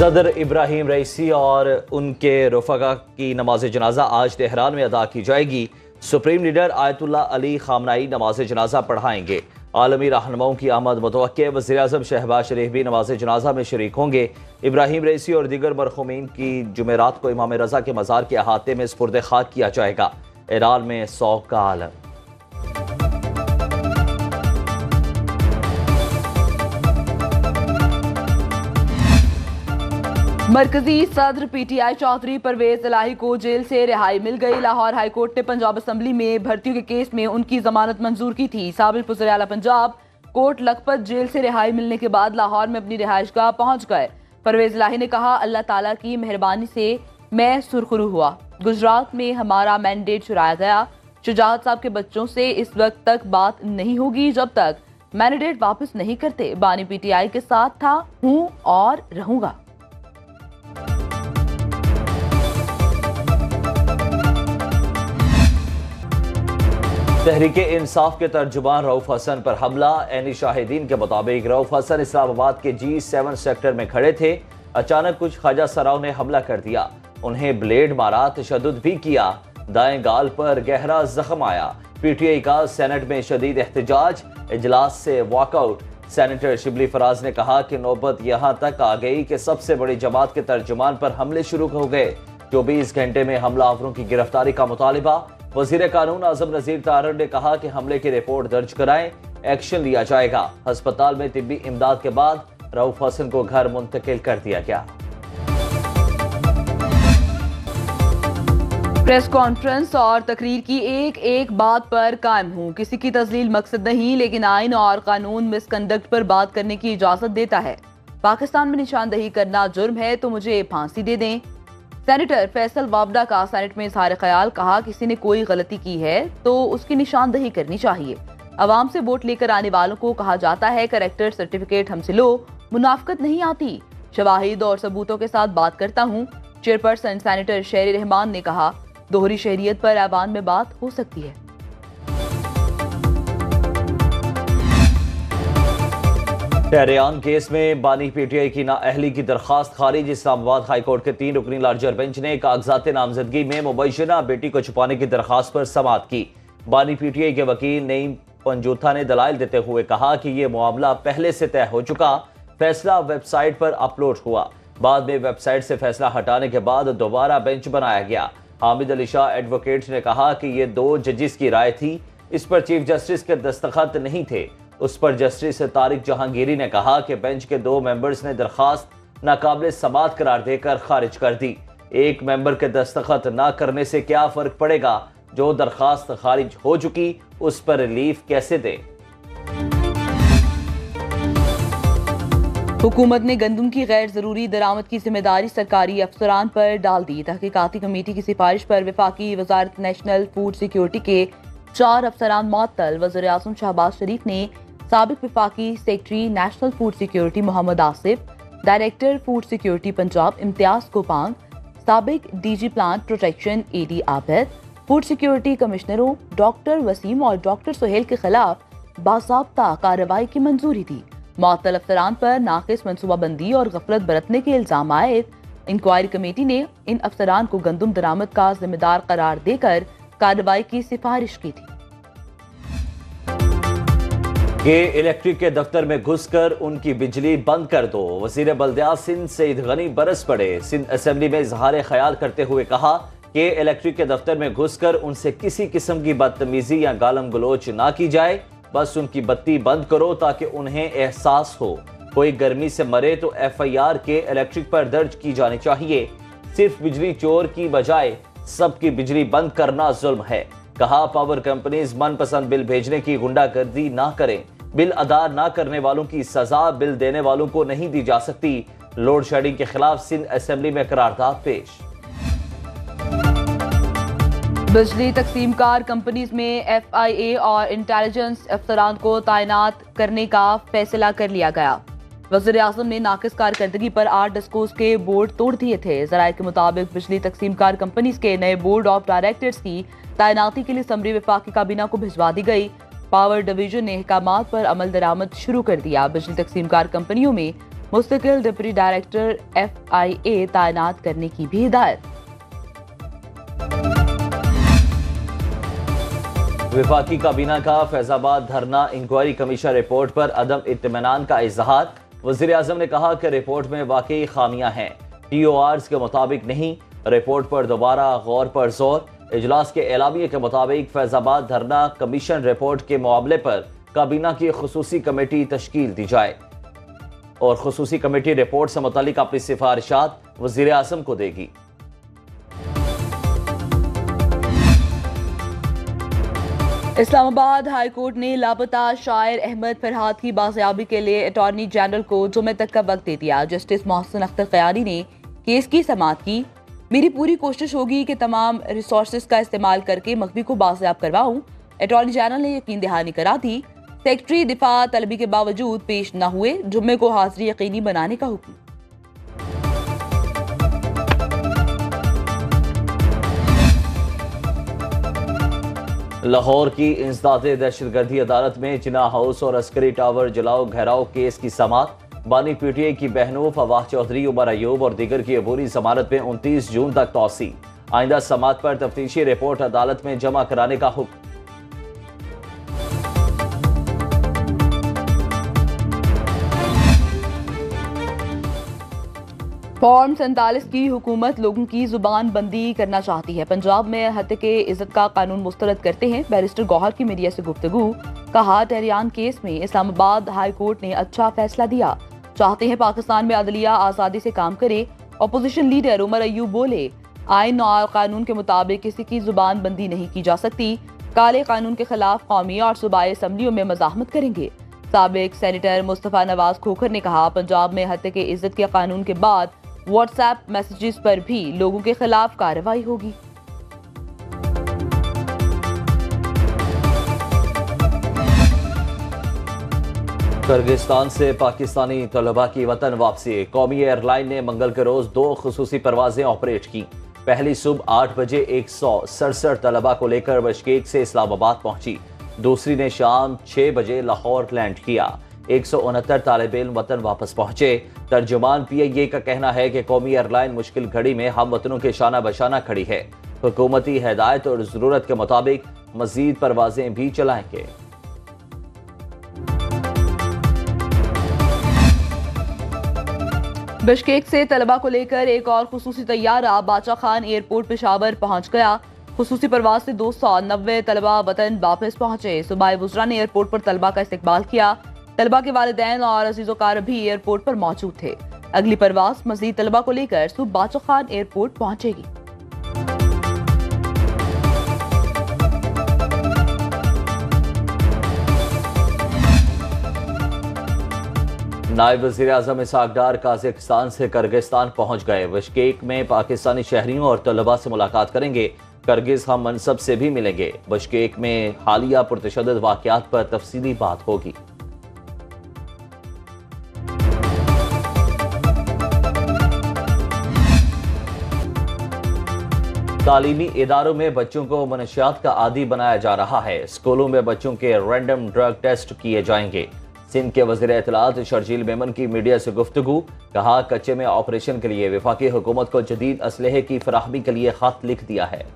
सदर इब्राहिम रईसी और उनके रफ़क़ा की नमाज जनाजा आज तेहरान में अदा की जाएगी। सुप्रीम लीडर आयतुल्लाह अली खामनाई नमाज जनाजा पढ़ाएंगे। आलमी रहनुमाओं की आमद मुतवक्के। वज़ीर-ए-आज़म शहबाज शरीफ भी नमाज जनाजा में शरीक होंगे। इब्राहिम रईसी और दीगर मरहूमीन की जुमेरात को इमाम रज़ा के मज़ार के अहाते में सुपुर्द खाक किया जाएगा। ईरान में सौग का आलम। मरकजी सदर पीटीआई चौधरी परवेज इलाही को जेल से रिहाई मिल गई। लाहौर हाईकोर्ट ने पंजाब असम्बली में भर्तियों के केस में उनकी जमानत मंजूर की थी। साबिक वज़ीर आला पंजाब कोट लखपत जेल से रिहाई मिलने के बाद लाहौर में अपनी रिहाइशगाह पहुंच गए। परवेज इलाही ने कहा, अल्लाह ताला की मेहरबानी से मैं सुरखरू हुआ। गुजरात में हमारा मैंडेट चुराया गया। शुजात साहब के बच्चों से इस वक्त तक बात नहीं होगी जब तक मैंडेट वापस नहीं करते। बानी पीटीआई के साथ था, हूँ और रहूंगा। तहरीके इंसाफ के तर्जुमान रऊफ हसन पर हमला। ऐनी शाहिदीन के मुताबिक रऊफ हसन इस्लामाबाद के G7 सेक्टर में खड़े थे। अचानक कुछ ख्वाजा सराव ने हमला कर दिया। उन्हें ब्लेड मारा, तशद्दुद भी किया। दाएं गाल पर गहरा जख्म आया। पीटीआई का सेनेट में शदीद एहतजाज, इजलास से वॉकआउट। सेनेटर शिबली फराज ने कहा कि नौबत यहां तक आ गई कि सबसे बड़ी जमात के तर्जुमान पर हमले शुरू हो गए। 24 घंटे में हमलावरों की गिरफ्तारी का मुतालिबा। वजीर कानून आजम नजीर तारड़ ने कहा कि हमले की रिपोर्ट दर्ज कराएं, एक्शन लिया जाएगा। अस्पताल में तिब्बी इमदाद के बाद रऊफ हसन को घर मुंतकिल कर दिया गया। प्रेस कॉन्फ्रेंस और तकरीर की एक एक बात पर कायम हूँ। किसी की तजलील मकसद नहीं, लेकिन आइन और कानून मिसकंडक्ट पर बात करने की इजाजत देता है। पाकिस्तान में निशानदही करना जुर्म है तो मुझे फांसी दे दें। सेनेटर फैसल वावडा का सेनेट में इजहार ख्याल, कहा किसी ने कोई गलती की है तो उसकी निशानदही करनी चाहिए। अवाम से वोट लेकर आने वालों को कहा जाता है कैरेक्टर सर्टिफिकेट हमसे लो, मुनाफकत नहीं आती। शवाहिद और सबूतों के साथ बात करता हूँ। चेयरपर्सन सेनेटर शेर रहमान ने कहा, दोहरी शहरियत पर ऐवान में बात हो सकती है। टेहरान केस में बानी पीटीआई की नाअहली की दरखास्त खारिज। इस्लामाबाद हाईकोर्ट के 3 रुकनी लार्जर बेंच ने कागजात नामजदगी में मुबैशना बेटी को छुपाने की दरखास्त पर समाअत की। बानी पीटीआई के वकील नईम पंजूथा ने दलाइल देते हुए कहा कि यह मामला पहले से तय हो चुका। फैसला वेबसाइट पर अपलोड हुआ। बाद में वेबसाइट से फैसला हटाने के बाद दोबारा बेंच बनाया गया। हामिद अली शाह एडवोकेट ने कहा कि ये 2 जजेस की राय थी, इस पर चीफ जस्टिस के दस्तखत नहीं थे। उस पर जस्टिस तारिक जहांगीरी ने कहा कि बेंच के 2 मेंबर्स ने दरखास्त नाकाबिल समाअत करार देकर खारिज कर दी। एक मेंबर के दस्तखत ना करने से क्या फर्क पड़ेगा? जो दरखास्त खारिज हो चुकी उस पर रिलीफ कैसे दे? हुकूमत ने गंदम की गैर जरूरी दरामद की जिम्मेदारी सरकारी अफसरान पर डाल दी। तहकीकाती कमेटी की सिफारिश पर वफाकी वजारत नेशनल फूड सिक्योरिटी के 4 अफसरान मुअत्तल। वज़ीर आज़म शहबाज शरीफ ने साबिक वफाकी secretary national food security Mohammad Asif, director food security Punjab Imtiaz कोपांग, साबिक DG plant protection AD Abid, food security कमिश्नरों डॉक्टर वसीम और डॉक्टर सुहेल के खिलाफ बाज़ाब्ता कार्रवाई की मंजूरी दी। मुअत्तल अफसरान पर नाकिस मनसूबाबंदी और गफलत बरतने के इल्जाम आए। इंक्वायरी कमेटी ने इन अफसरान को गंदम दरामद का जिम्मेदार करार देकर कार्रवाई की सिफारिश की थी। के इलेक्ट्रिक के दफ्तर में घुसकर उनकी बिजली बंद कर दो। वजीर बल्दियात सिंध सईद गनी बरस पड़े। सिंध असेंबली में इजहार ख्याल करते हुए कहा कि इलेक्ट्रिक के दफ्तर में घुसकर उनसे किसी किस्म की बदतमीजी या गालम गलोच ना की जाए। बस उनकी बत्ती बंद करो ताकि उन्हें एहसास हो। कोई गर्मी से मरे तो FIR के इलेक्ट्रिक पर दर्ज की जानी चाहिए। सिर्फ बिजली चोर की बजाय सबकी बिजली बंद करना जुल्म है। कहा, पावर कंपनीज मनपसंद बिल भेजने की गुंडागर्दी ना करें। बिल अदा ना करने वालों की सजा बिल देने वालों को नहीं दी जा सकती। लोड शेडिंग के खिलाफ सिंध असेंबली में करारदाद पेश। बिजली तकसीमकार कंपनीज में FIA और इंटेलिजेंस अफसरान को तैनात करने का फैसला कर लिया गया। वज़ीर आज़म ने नाकिस कारकर्दगी पर 8 डिस्कोस के बोर्ड तोड़ दिए थे। ज़राए के मुताबिक बिजली तकसीमकार कंपनीज के नए बोर्ड ऑफ डायरेक्टर्स की तैनाती के लिए समरी वफाकी काबीना को भिजवा दी गई। पावर डिवीजन ने अहकामात पर अमल दरामद शुरू कर दिया। बिजली तकसीमकार कंपनियों में मुस्तकिल डिप्टी डायरेक्टर FIA तैनात करने की भी हिदायत। विफाकी काबीना का फैजाबाद धरना इंक्वायरी कमीशन रिपोर्ट पर अदम इत्मीनान का इजहार। वजीर आजम ने कहा कि रिपोर्ट में वाकई खामियां हैं, TORs के मुताबिक नहीं। रिपोर्ट पर दोबारा गौर पर जोर। इजलास के एलामिये के मुताबिक फैजाबाद धरना कमीशन रिपोर्ट के मामले पर काबीना की खुसूसी कमेटी तश्कील दी जाए और खुसूसी कमेटी रिपोर्ट से मुतालिक अपनी सिफारिशात वजीर आजम को देगी। इस्लामाबाद हाई कोर्ट ने लापता शायर अहमद फरहाद की बाजियाबी के लिए अटॉर्नी जनरल को जुमे तक का वक्त दे दिया। जस्टिस मोहसिन अख्तर क़यानी ने केस की समाअत की। मेरी पूरी कोशिश होगी कि तमाम रिसोर्सेज का इस्तेमाल करके मकबी को बाजियाब करवाऊं। अटॉर्नी जनरल ने यकीन दहानी करा दी। सेक्रेटरी दिफा तलबी के बावजूद पेश न हुए। जुम्मे को हाजिरी यकीनी बनाने का हुक्म। लाहौर की इंसदादे दहशतगर्दी अदालत में जिना हाउस और अस्करी टावर जलाओ घेराव केस की समाअत। बानी PTI की बहनों फवाह चौधरी, उमर अयूब और दीगर की अबूरी जमानत में 29 जून तक तौसी। आइंदा समाअत पर तफ्तीशी रिपोर्ट अदालत में जमा कराने का हुक्म। फॉर्म 47 की हुकूमत लोगों की जुबान बंदी करना चाहती है। पंजाब में हत्या इज्जत का कानून मुस्तरद करते हैं। बैरिस्टर गौहर की मीडिया से गुफ्तगू। कहा, टेहरियान केस में इस्लामाबाद हाई कोर्ट ने अच्छा फैसला दिया। चाहते हैं पाकिस्तान में अदलिया आज़ादी से काम करे। अपोजिशन लीडर उमर अयूब बोले, आइन और कानून के मुताबिक किसी की जुबान बंदी नहीं की जा सकती। काले कानून के खिलाफ कौमी और सूबाई असम्बलियों में मज़ाहमत करेंगे। साबिक सेनेटर मुस्तफ़ा नवाज खोखर ने कहा, पंजाब में हत्या इज्जत के कानून के बाद व्हाट्सएप मैसेजेस पर भी लोगों के खिलाफ कार्रवाई होगी। किर्गिस्तान से पाकिस्तानी तलबा की वतन वापसी। कौमी एयरलाइन ने मंगल के रोज 2 खुसूसी परवाजें ऑपरेट की। पहली सुबह 8 बजे 167 तलबा को लेकर बिश्केक से इस्लामाबाद पहुंची। दूसरी ने शाम 6 बजे लाहौर लैंड किया। 169 तालिब इल्म वतन वापस पहुंचे। तर्जुमान PIA का कहना है कि कौमी एयरलाइन मुश्किल घड़ी में हम वतनों के शाना बशाना खड़ी है। हुकूमती हिदायत और जरूरत के मुताबिक मजीद परवाजें भी चलाएंगे। बिश्केक से तलबा को लेकर एक और खुसूसी तैयारा बादशाह खान एयरपोर्ट पेशावर पहुंच गया। खुसूसी परवाज से 290 तलबा वतन वापस पहुंचे। सूबाई वुज़रा ने एयरपोर्ट पर तलबा का इस्तकबाल किया। तलबा के वालिदैन और अजीज़ोकार भी एयरपोर्ट पर मौजूद थे। अगली परवाज मजीद तलबा को लेकर सुबह बादशाह खान एयरपोर्ट पहुंचेगी। नायब वज़ीर आज़म इसहाक डार काज़ाकिस्तान से किर्गिस्तान पहुंच गए। बिश्केक में पाकिस्तानी शहरियों और तलबा से मुलाकात करेंगे। किर्गिज हम मनसब से भी मिलेंगे। बिश्केक में हालिया पुरतशद्दुद वाक़यात पर तफसीली बात होगी। तालीमी इदारों में बच्चों को मनशियात का आदी बनाया जा रहा है। स्कूलों में बच्चों के रैंडम ड्रग टेस्ट किए जाएंगे। सिंध के वज़ीर इत्तलात शर्जील मेमन की मीडिया से गुफ्तगू। कहा, कच्चे में ऑपरेशन के लिए वफाकी हुकूमत को जदीद असलहे की फराहमी के लिए खत लिख दिया है।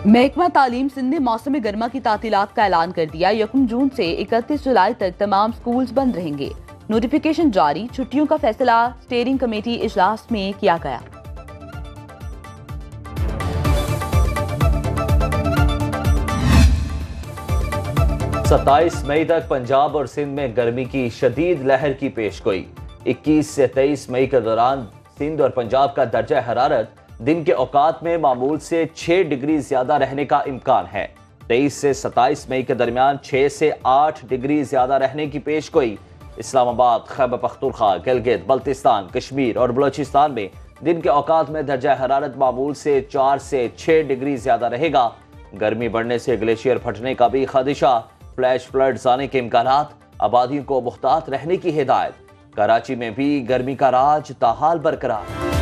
महकमा तालीम सिंध ने मौसम गर्मा की तातीलात का ऐलान कर दिया। 1 जून से 31 जुलाई तक तमाम स्कूल्स बंद रहेंगे। नोटिफिकेशन जारी। छुट्टियों का फैसला स्टीयरिंग कमेटी इजलास में किया गया। सत्ताईस मई तक पंजाब और सिंध में गर्मी की शदीद लहर की पेशगोई। 21 से 23 मई के दौरान सिंध और पंजाब का दर्जा हरारत दिन के औकात में मामूल से 6 डिग्री ज्यादा रहने का इम्कान है। 23 से 27 मई के दरमियान 6 से 8 डिग्री ज्यादा रहने की पेशगोई। इस्लामाबाद, खैबर पख्तूनख्वा, गिलगित, बल्तिस्तान, कश्मीर और बलोचिस्तान में दिन के औकात में दर्जा हरारत मामूल से 4 से 6 डिग्री ज्यादा रहेगा। गर्मी बढ़ने से ग्लेशियर फटने का भी खदशा। फ्लैश फ्लड्स आने के इम्कानात। आबादियों को मुहतात रहने की हिदायत। कराची में भी गर्मी का राज ताहाल बरकरार।